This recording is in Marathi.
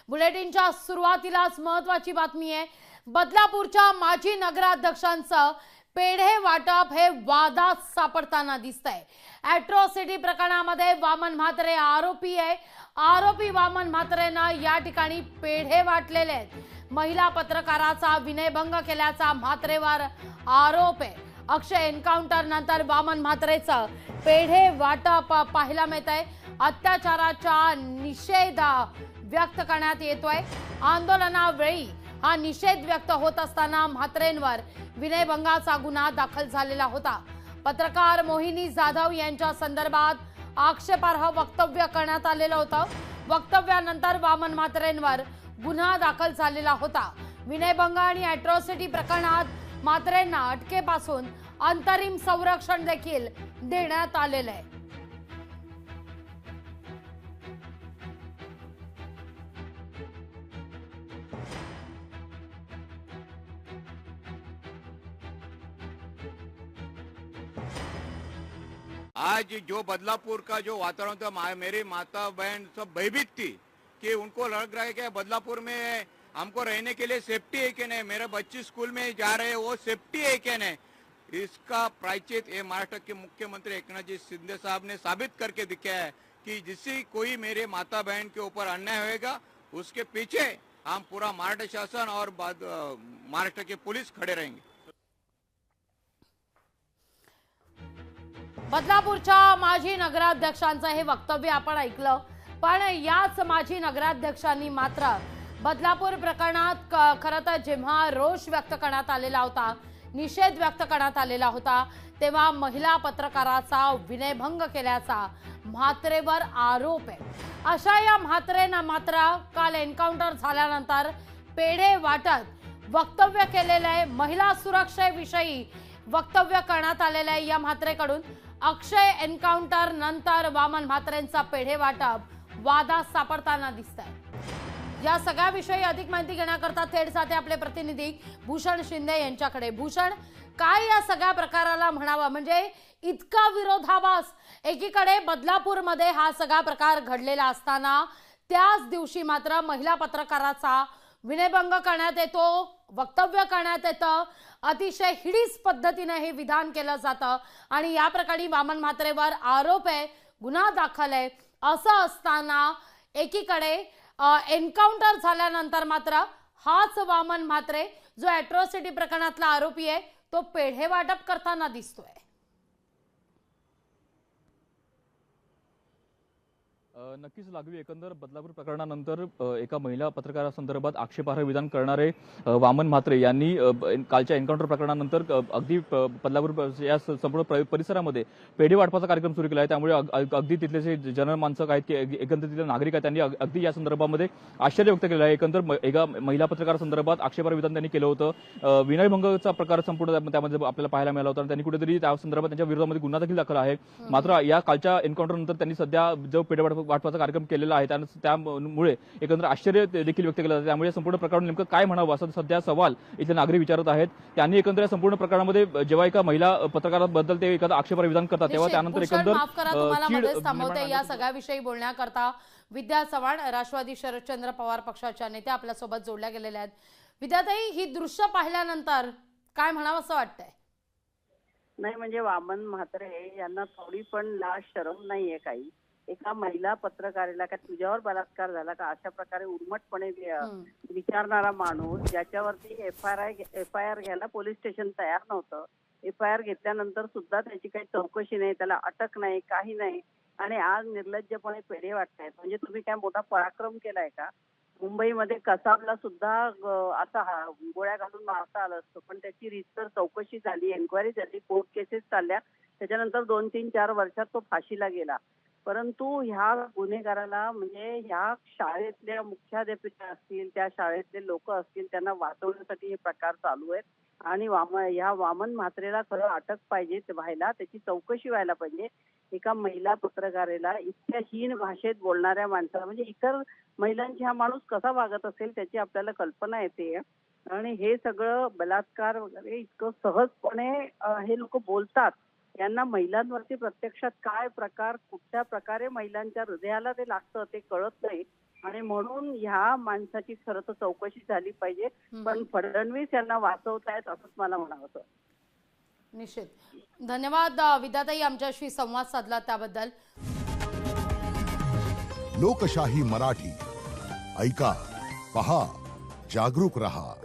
बुलेटिनच्या सुरुवातीलाच महत्त्वाची बातमी आहे। बदलापूरच्या माजी नगराध्यक्षांचं पेढे वाटप हे वादात सापडताना दिसतंय। ॲट्रॉसिटी प्रकरणामध्ये वामन म्हात्रे आरोपी आहे। आरोपी वामन म्हात्रेनं या ठिकाणी पेढे वाटलेले आहेत। महिला पत्रकाराचा विनयभंग केल्याचा म्हात्रेवर आरोप आहे। अक्षय एन्काउंटर नंतर वामन म्हात्रेचं पेढे वाटप पाहायला मिळतंय। अत्याचाराचा निषेध व्यक्त करण्यात येतोय। आंदोलनावेळी हा निषेध व्यक्त होत असताना म्हात्रेंवर विनयभंगाचा गुन्हा दाखल झालेला होता। पत्रकार मोहिनी जाधव यांच्या संदर्भात आक्षेपार्ह वक्तव्य करण्यात आलेलं होतं। वक्तव्यानंतर वामन म्हात्रेंवर गुन्हा दाखल झालेला होता। विनयभंग आणि ॲट्रॉसिटी प्रकरणात म्हात्रेंना अटकेपासून अंतरिम संरक्षण देखील देण्यात आलेलं आहे। आज जो बदलापुर का जो वातावरण था, मेरी माता बहन सब भयभीत थी कि उनको लग रहा है कि बदलापुर में हमको रहने के लिए सेफ्टी है कि नहीं, मेरे बच्चे स्कूल में जा रहे हैं वो सेफ्टी है कि नहीं। इसका प्रायश्चित ये महाराष्ट्र के मुख्यमंत्री एकनाथ जी शिंदे साहब ने साबित करके दिखाया है कि जिससे कोई मेरे माता बहन के ऊपर अन्याय होएगा उसके पीछे हम पूरा महाराष्ट्र शासन और महाराष्ट्र की पुलिस खड़े रहेंगे। बदलापूरच्या माजी नगराध्यक्षांचं हे वक्तव्य आपण ऐकलं, पण याच माजी नगराध्यक्षांनी मात्र बदलापूर प्रकरणात खरं तर जेव्हा रोष व्यक्त करण्यात आलेला होता, निषेध व्यक्त करण्यात आलेला होता, तेव्हा महिला पत्रकाराचा विनयभंग केल्याचा म्हात्रेवर आरोप आहे। अशा या म्हात्रेंना मात्र काल एन्काउंटर झाल्यानंतर पेढे वाटत वक्तव्य केलेलं आहे। महिला सुरक्षेविषयी वक्तव्य करण्यात आलेलं आहे या म्हात्रेकडून। अक्षय एन्काउंटर नंतर वामन म्हात्रेंचा पेढे वाटप वादात सापडताना दिसतंय। या सगळ्या विषयी अधिक माहिती घेण्याकरता थेट जाते आपले प्रतिनिधी भूषण शिंदे यांच्याकडे। भूषण, काय या सगळ्या प्रकाराला म्हणावा, म्हणजे इतका विरोधाभास एकीकडे बदलापूरमध्ये हा सगळा प्रकार घडलेला असताना त्याच दिवशी मात्र महिला पत्रकाराचा विनयभंग करण्यात येतो, वक्तव्य करण्यात येतं, अतिशय हिडीस पद्धतीने हे विधान केलं जातं आणि या प्रकरणी वामन म्हात्रेवर आरोप आहे, गुन्हा दाखल आहे। असं असताना एकीकडे एन्काउंटर झाल्यानंतर मात्र हाच वामन म्हात्रे जो ॲट्रॉसिटी प्रकरणातला आरोपी आहे तो पेढे वाटप करताना दिसतोय। नक्कीच लागवी, एकंदर बदलापूर प्रकरणानंतर एका महिला पत्रकारासंदर्भात आक्षेपार्ह विधान करणारे वामन म्हात्रे यांनी कालच्या एन्काउंटर प्रकरणानंतर अगदी बदलापूर या संपूर्ण परिसरामध्ये पेढे वाटपाचा कार्यक्रम सुरू केला आहे। त्यामुळे अगदी तिथले जे जनमानसक आहेत की एकंदर तिथले नागरिक आहेत त्यांनी अगदी या संदर्भामध्ये आश्चर्य व्यक्त केलं आहे। एकंदर एका महिला पत्रकारासंदर्भात आक्षेपार्ह विधान त्यांनी केलं होतं। विनयभंगाचा प्रकार संपूर्ण त्यामध्ये आपल्याला पाहायला मिळाला होता आणि त्यांनी कुठेतरी त्या संदर्भात त्यांच्या विरोधामध्ये गुन्हा देखील दाखल आहे। मात्र या कालच्या एन्काउंटर नंतर त्यांनी सध्या जो पेढे वाटपाचा कार्यक्रम केलेला आहे त्यामुळे एकंदर आश्चर्य देखील व्यक्त केलं जातं। त्यामुळे संपूर्ण प्रकरण नेमकं काय म्हणावं असं सध्या सवाल इथले नागरिक विचारत आहेत। त्यांनी एकंदर संपूर्ण प्रकरणामध्ये जेव्हा एका महिला पत्रकाराबद्दल ते एखादं आक्षेपार्ह विधान करतात तेव्हा त्यानंतर एकंदर या सगळ्याविषयी बोलण्याकरता विद्या चव्हाण, राष्ट्रवादी शरदचंद्र पवार पक्षाच्या नेत्या आपल्यासोबत जोडल्या गेलेल्या आहेत। विद्याताई, ही दृश्य पाहिल्यानंतर काय म्हणावं असं वाटतंय? नाही, म्हणजे वामन म्हात्रे यांना थोडी पण लाज शरम नाहीये काही। एका महिला पत्रकाराला का तुझ्यावर बलात्कार झाला का अशा प्रकारे उर्मटपणे विचारणारा माणूस, ज्याच्यावरती एफ आय आर घ्यायला पोलीस स्टेशन तयार नव्हतं, FIR घेतल्यानंतर सुद्धा त्याची काही चौकशी नाही, त्याला अटक नाही, काही नाही, आणि आज निर्लज्जपणे पेढे वाटतायत। म्हणजे तुम्ही काय मोठा पराक्रम केलाय का? मुंबईमध्ये कसाबला सुद्धा असा गोळ्या घालून मारता आलं असतं, पण त्याची रीतसर चौकशी झाली, एन्क्वायरी झाली, कोर्ट केसेस चालल्या, त्याच्यानंतर 2-3-4 वर्षात तो फाशीला गेला। परंतु ह्या गुन्हेगाराला, म्हणजे ह्या शाळेतल्या मुख्याध्यापिका असतील, त्या शाळेतले लोक असतील, त्यांना वाचवण्यासाठी हे प्रकार चालू आहेत आणि ह्या वामन म्हात्रेला खरं अटक पाहिजे व्हायला, त्याची चौकशी व्हायला पाहिजे। एका महिला पत्रकाराला इतक्या हीन भाषेत बोलणाऱ्या माणसाला, म्हणजे इतर महिलांची हा माणूस कसा वागत असेल त्याची आपल्याला कल्पना येते। आणि हे सगळं बलात्कार वगैरे इतकं सहजपणे हे लोक बोलतात, यांना महिलांवरती प्रत्यक्षात काय प्रकार, कुठल्या प्रकारे महिलांच्या हृदयाला ते लागतं ते कळत नाही। आणि म्हणून ह्या माणसाची खरं तर चौकशी झाली पाहिजे. पण फडणवीस यांना वाचवतायत असंच मला म्हणावं. निश्चित. धन्यवाद विद्याताई, आमच्याशी संवाद साधला त्याबद्दल. लोकशाही मराठी ऐका, पहा, जागरूक रहा.